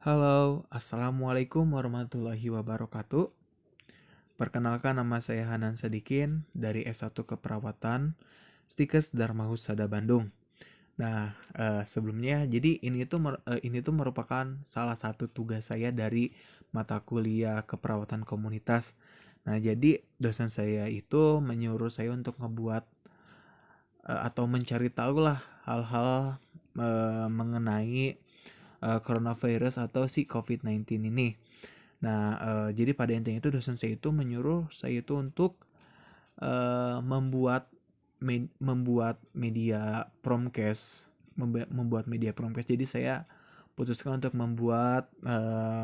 Halo, Assalamualaikum warahmatullahi wabarakatuh. Perkenalkan, nama saya Hanan Sadikin dari S1 Keperawatan Stikes Dharma Husada Bandung. Nah, sebelumnya jadi ini tuh merupakan salah satu tugas saya dari mata kuliah keperawatan komunitas. Nah, jadi dosen saya itu menyuruh saya untuk ngebuat atau mencari tahu lah hal-hal mengenai coronavirus atau si COVID-19 ini. Nah, jadi pada intinya itu dosen saya itu menyuruh saya itu untuk membuat media promcast, membuat media promcast. Jadi saya putuskan untuk membuat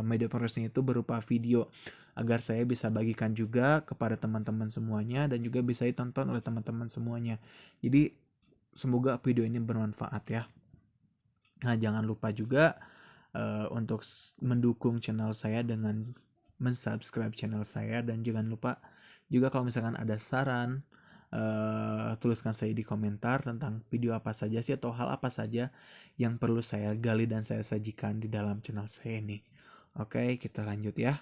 media promcast itu berupa video agar saya bisa bagikan juga kepada teman-teman semuanya dan juga bisa ditonton oleh teman-teman semuanya. Jadi semoga video ini bermanfaat ya. Nah, jangan lupa juga untuk mendukung channel saya dengan mensubscribe channel saya, dan jangan lupa juga kalau misalkan ada saran, tuliskan saya di komentar tentang video apa saja sih atau hal apa saja yang perlu saya gali dan saya sajikan di dalam channel saya ini. Oke, kita lanjut ya.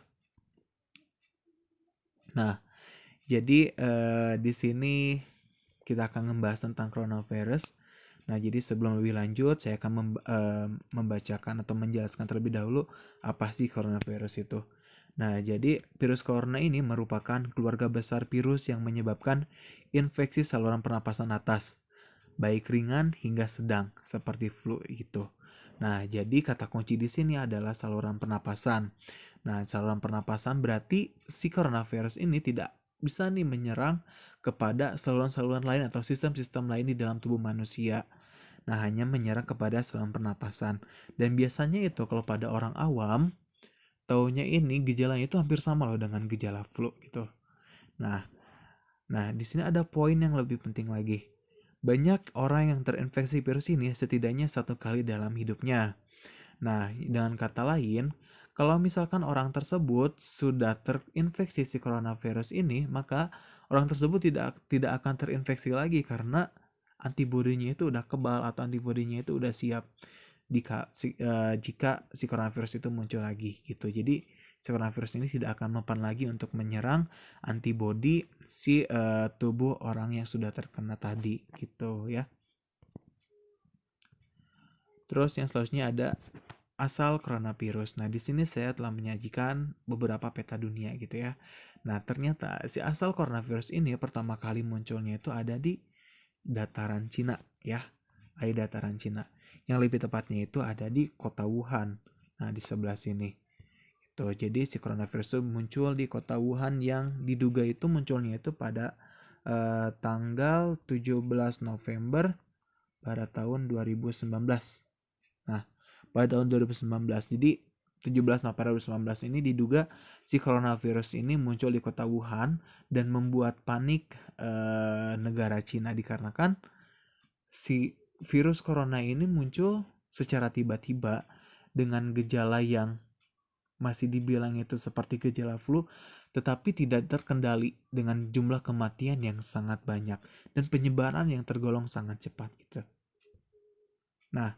Nah, jadi di sini kita akan membahas tentang coronavirus. Nah, jadi sebelum lebih lanjut, saya akan membacakan atau menjelaskan terlebih dahulu apa sih coronavirus itu. Nah, jadi virus corona ini merupakan keluarga besar virus yang menyebabkan infeksi saluran pernapasan atas, baik ringan hingga sedang, seperti flu gitu. Nah, jadi kata kunci di sini adalah saluran pernapasan. Nah, saluran pernapasan berarti si coronavirus ini tidak bisa nih menyerang kepada saluran-saluran lain atau sistem-sistem lain di dalam tubuh manusia. Nah, hanya menyerang kepada saluran pernapasan. Dan biasanya itu kalau pada orang awam, taunya ini gejalanya itu hampir sama loh dengan gejala flu gitu. Nah, di sini ada poin yang lebih penting lagi. Banyak orang yang terinfeksi virus ini setidaknya satu kali dalam hidupnya. Nah, dengan kata lain, kalau misalkan orang tersebut sudah terinfeksi si coronavirus ini, maka orang tersebut tidak akan terinfeksi lagi karena antibodinya itu udah kebal atau antibodinya itu udah siap jika si coronavirus itu muncul lagi gitu. Jadi si coronavirus ini tidak akan mempan lagi untuk menyerang antibodi si tubuh orang yang sudah terkena tadi gitu ya. Terus yang selanjutnya ada asal coronavirus. Nah, di sini saya telah menyajikan beberapa peta dunia gitu ya. Nah, ternyata si asal coronavirus ini pertama kali munculnya itu ada di dataran Cina ya. Ada di dataran Cina. Yang lebih tepatnya itu ada di kota Wuhan. Nah, di sebelah sini. Itu. Jadi si coronavirus itu muncul di kota Wuhan yang diduga itu munculnya itu pada tanggal 17 November pada tahun 2019. Nah, pada tahun 2019. Jadi 17 November 2019 ini diduga si coronavirus ini muncul di kota Wuhan dan membuat panik negara Cina dikarenakan si virus corona ini muncul secara tiba-tiba dengan gejala yang masih dibilang itu seperti gejala flu, tetapi tidak terkendali dengan jumlah kematian yang sangat banyak dan penyebaran yang tergolong sangat cepat gitu. Nah,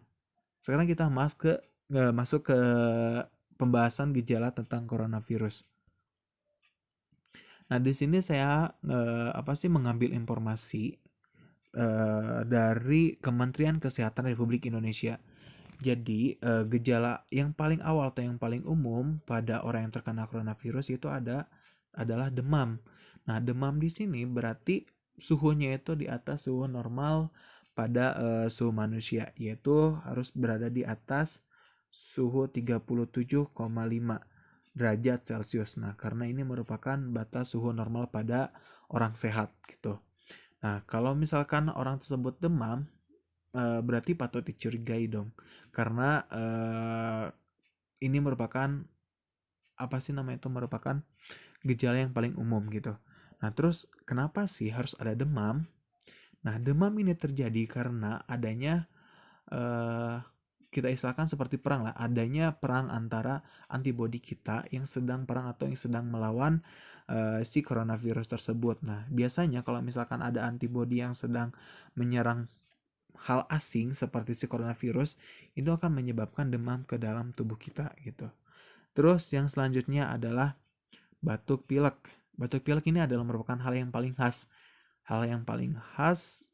sekarang kita masuk ke pembahasan gejala tentang coronavirus. Nah, di sini saya mengambil informasi dari Kementerian Kesehatan Republik Indonesia. Jadi, gejala yang paling awal atau yang paling umum pada orang yang terkena coronavirus itu adalah demam. Nah, demam di sini berarti suhunya itu di atas suhu normal pada suhu manusia, yaitu harus berada di atas suhu 37,5 derajat Celcius. Nah, karena ini merupakan batas suhu normal pada orang sehat gitu. Nah, kalau misalkan orang tersebut demam, berarti patut dicurigai dong. Karena ini merupakan merupakan gejala yang paling umum gitu. Nah, terus kenapa sih harus ada demam? Nah, demam ini terjadi karena adanya kita istilahkan seperti perang lah, adanya perang antara antibodi kita yang sedang perang atau yang sedang melawan si coronavirus tersebut. Nah, biasanya kalau misalkan ada antibodi yang sedang menyerang hal asing seperti si coronavirus itu akan menyebabkan demam ke dalam tubuh kita gitu. Terus yang selanjutnya adalah batuk pilek. Batuk pilek ini adalah merupakan hal yang paling khas. Hal yang paling khas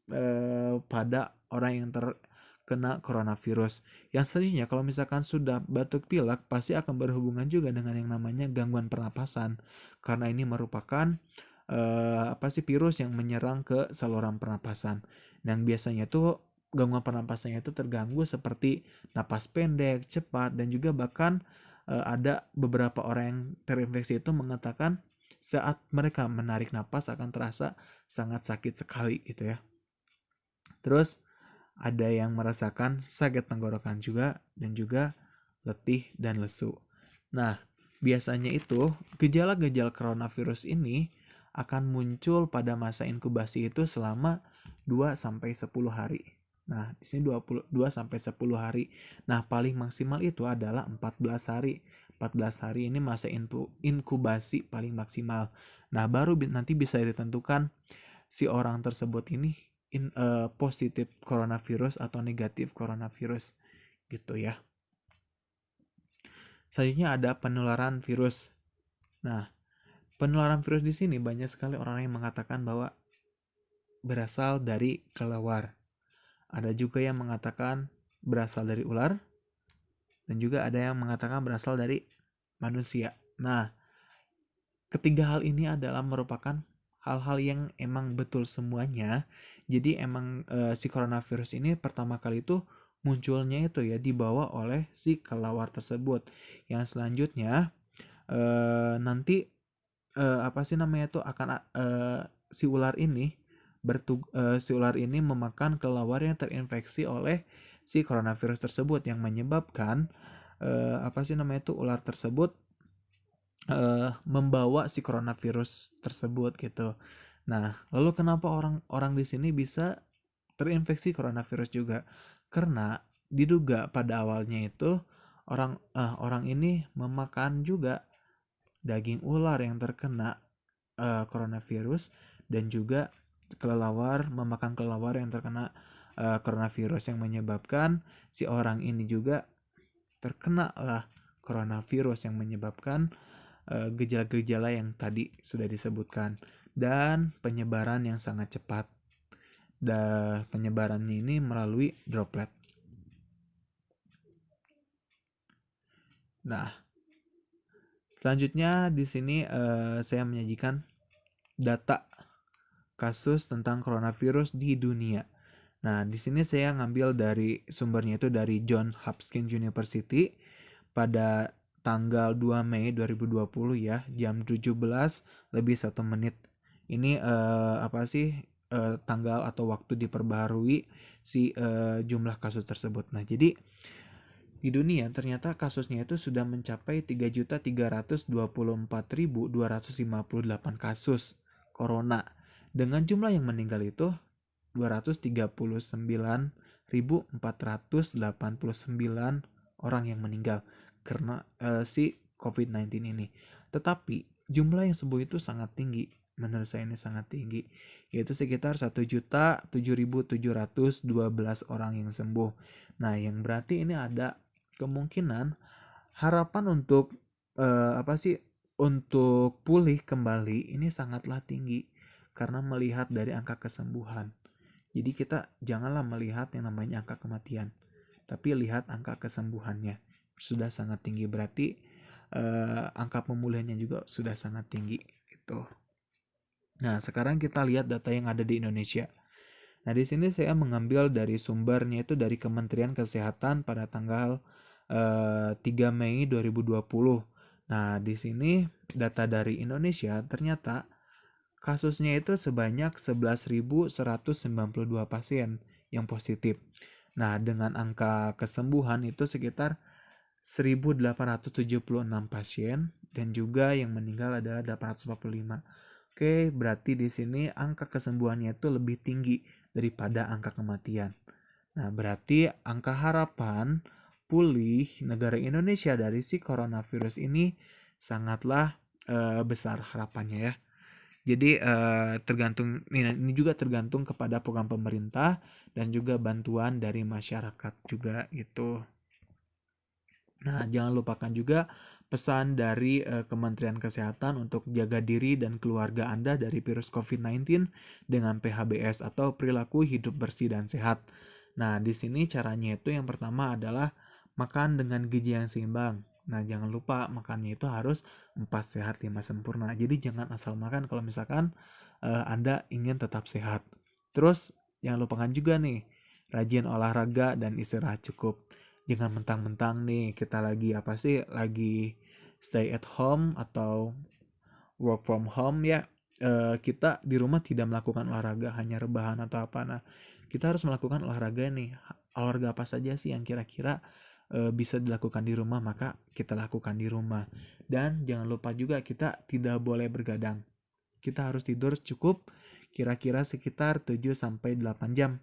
pada orang yang terkena coronavirus. Yang selanjutnya kalau misalkan sudah batuk pilek pasti akan berhubungan juga dengan yang namanya gangguan pernapasan. Karena ini merupakan virus yang menyerang ke saluran pernapasan. Dan biasanya tuh gangguan pernapasannya itu terganggu seperti napas pendek, cepat, dan juga bahkan ada beberapa orang yang terinfeksi itu mengatakan saat mereka menarik napas akan terasa sangat sakit sekali gitu ya. Terus ada yang merasakan sakit tenggorokan juga dan juga letih dan lesu. Nah, biasanya itu gejala-gejala coronavirus ini akan muncul pada masa inkubasi itu selama 2 sampai 10 hari. Nah, di sini 2 sampai 10 hari. Nah, paling maksimal itu adalah 14 hari. 14 hari ini masa inkubasi paling maksimal. Nah, baru nanti bisa ditentukan si orang tersebut ini positif coronavirus atau negatif coronavirus gitu ya. Selanjutnya ada penularan virus. Nah, penularan virus di sini banyak sekali orang yang mengatakan bahwa berasal dari kelelawar. Ada juga yang mengatakan berasal dari ular dan juga ada yang mengatakan berasal dari manusia. Nah, ketiga hal ini adalah merupakan hal-hal yang emang betul semuanya. Jadi emang si coronavirus ini pertama kali itu munculnya itu ya dibawa oleh si kelelawar tersebut. Yang selanjutnya nanti si ular ini si ular ini memakan kelelawar yang terinfeksi oleh si coronavirus tersebut yang menyebabkan ular tersebut membawa si coronavirus tersebut gitu. Nah, lalu kenapa orang-orang di sini bisa terinfeksi coronavirus juga? Karena diduga pada awalnya itu orang ini memakan juga daging ular yang terkena coronavirus dan juga memakan kelelawar yang terkena coronavirus yang menyebabkan si orang ini juga terkena lah coronavirus yang menyebabkan gejala-gejala yang tadi sudah disebutkan dan penyebaran yang sangat cepat. Dan penyebarannya ini melalui droplet. Nah, selanjutnya di sini saya menyajikan data kasus tentang coronavirus di dunia. Nah, di sini saya ngambil dari sumbernya itu dari Johns Hopkins University pada tanggal 2 Mei 2020 ya, jam 17 lebih 1 menit. Ini tanggal atau waktu diperbaharui si jumlah kasus tersebut. Nah, jadi di dunia ternyata kasusnya itu sudah mencapai 3.324.258 kasus corona. Dengan jumlah yang meninggal itu 239.489 orang yang meninggal karena si COVID-19 ini. Tetapi jumlah yang sembuh itu sangat tinggi. Menurut saya ini sangat tinggi. Yaitu sekitar 1.007.712 orang yang sembuh. Nah, yang berarti ini ada kemungkinan harapan untuk untuk pulih kembali ini sangatlah tinggi karena melihat dari angka kesembuhan. Jadi kita janganlah melihat yang namanya angka kematian, tapi lihat angka kesembuhannya sudah sangat tinggi, berarti angka pemulihannya juga sudah sangat tinggi gitu. Nah, sekarang kita lihat data yang ada di Indonesia. Nah, di sini saya mengambil dari sumbernya itu dari Kementerian Kesehatan pada tanggal 3 Mei 2020. Nah, di sini data dari Indonesia ternyata kasusnya itu sebanyak 11.192 pasien yang positif. Nah, dengan angka kesembuhan itu sekitar 1.876 pasien dan juga yang meninggal adalah 845. Oke, berarti di sini angka kesembuhannya itu lebih tinggi daripada angka kematian. Nah, berarti angka harapan pulih negara Indonesia dari si coronavirus ini sangatlah besar harapannya ya. Jadi ini juga tergantung kepada program pemerintah dan juga bantuan dari masyarakat juga gitu. Nah, jangan lupakan juga pesan dari Kementerian Kesehatan untuk jaga diri dan keluarga Anda dari virus COVID-19 dengan PHBS atau perilaku hidup bersih dan sehat. Nah, di sini caranya itu yang pertama adalah makan dengan gizi yang seimbang. Nah, jangan lupa makannya itu harus 4 sehat 5 sempurna. Jadi jangan asal makan kalau misalkan Anda ingin tetap sehat. Terus jangan lupakan juga nih, rajin olahraga dan istirahat cukup. Jangan mentang-mentang nih kita lagi stay at home atau work from home ya, kita di rumah tidak melakukan olahraga, hanya rebahan atau apa. Nah, kita harus melakukan olahraga nih. Olahraga apa saja sih yang kira-kira bisa dilakukan di rumah, maka kita lakukan di rumah. Dan jangan lupa juga kita tidak boleh bergadang. Kita harus tidur cukup kira-kira sekitar 7 sampai 8 jam.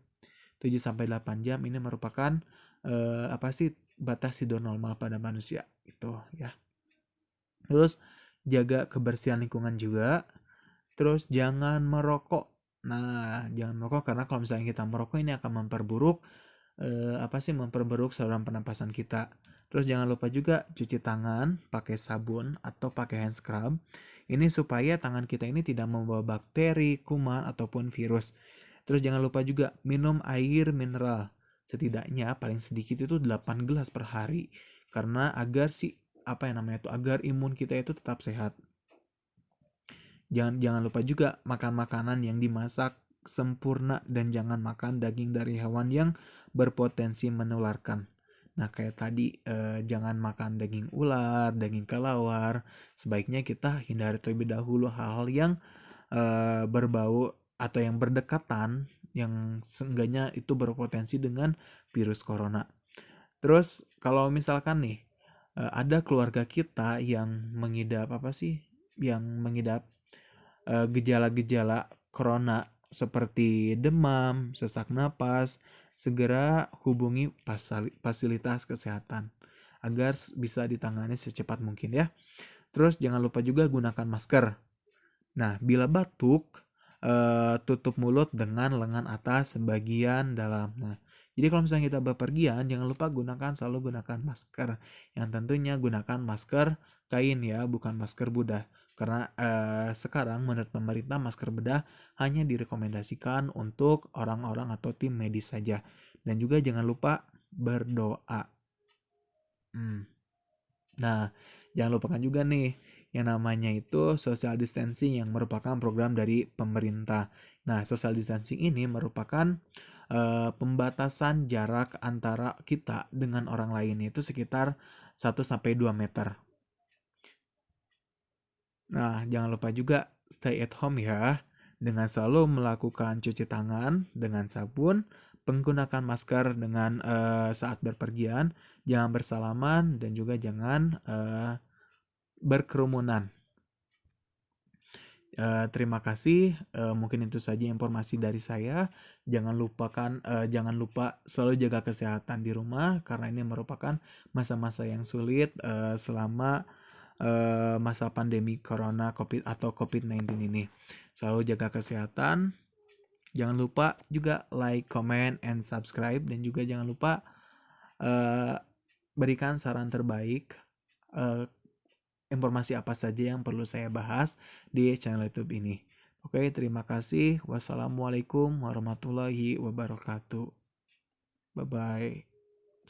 7 sampai 8 jam ini merupakan batas tidur normal pada manusia itu ya. Terus jaga kebersihan lingkungan juga. Terus jangan merokok. Nah, jangan merokok karena kalau misalnya kita merokok ini akan memperburuk saluran pernapasan kita. Terus jangan lupa juga cuci tangan pakai sabun atau pakai hand scrub. Ini supaya tangan kita ini tidak membawa bakteri, kuman ataupun virus. Terus jangan lupa juga minum air mineral. Setidaknya paling sedikit itu 8 gelas per hari. Karena agar imun kita itu tetap sehat. Jangan lupa juga makan makanan yang dimasak sempurna dan jangan makan daging dari hewan yang berpotensi menularkan. Nah, kayak tadi jangan makan daging ular, daging kelawar. Sebaiknya kita hindari terlebih dahulu hal-hal yang berbau atau yang berdekatan yang seenggaknya itu berpotensi dengan virus corona. Terus kalau misalkan nih ada keluarga kita yang mengidap gejala-gejala corona seperti demam, sesak napas, segera hubungi fasilitas kesehatan agar bisa ditangani secepat mungkin ya. Terus jangan lupa juga gunakan masker. Nah, bila batuk, tutup mulut dengan lengan atas sebagian dalam. Nah, jadi kalau misalnya kita bepergian, jangan lupa selalu gunakan masker. Yang tentunya gunakan masker kain ya, bukan masker bedah. Karena sekarang menurut pemerintah masker bedah hanya direkomendasikan untuk orang-orang atau tim medis saja. Dan juga jangan lupa berdoa. Nah, jangan lupakan juga nih yang namanya itu social distancing yang merupakan program dari pemerintah. Nah, social distancing ini merupakan pembatasan jarak antara kita dengan orang lain itu sekitar 1-2 meter. Nah, jangan lupa juga stay at home ya, dengan selalu melakukan cuci tangan dengan sabun, menggunakan masker dengan saat berpergian, jangan bersalaman dan juga jangan berkerumunan. Terima kasih. Mungkin itu saja informasi dari saya. Jangan lupa selalu jaga kesehatan di rumah karena ini merupakan masa-masa yang sulit selama masa pandemi corona COVID-19 ini. Selalu jaga kesehatan. Jangan lupa juga like, comment, and subscribe dan juga jangan lupa berikan saran terbaik. Informasi apa saja yang perlu saya bahas di channel YouTube ini. Oke, terima kasih. Wassalamualaikum warahmatullahi wabarakatuh. Bye-bye.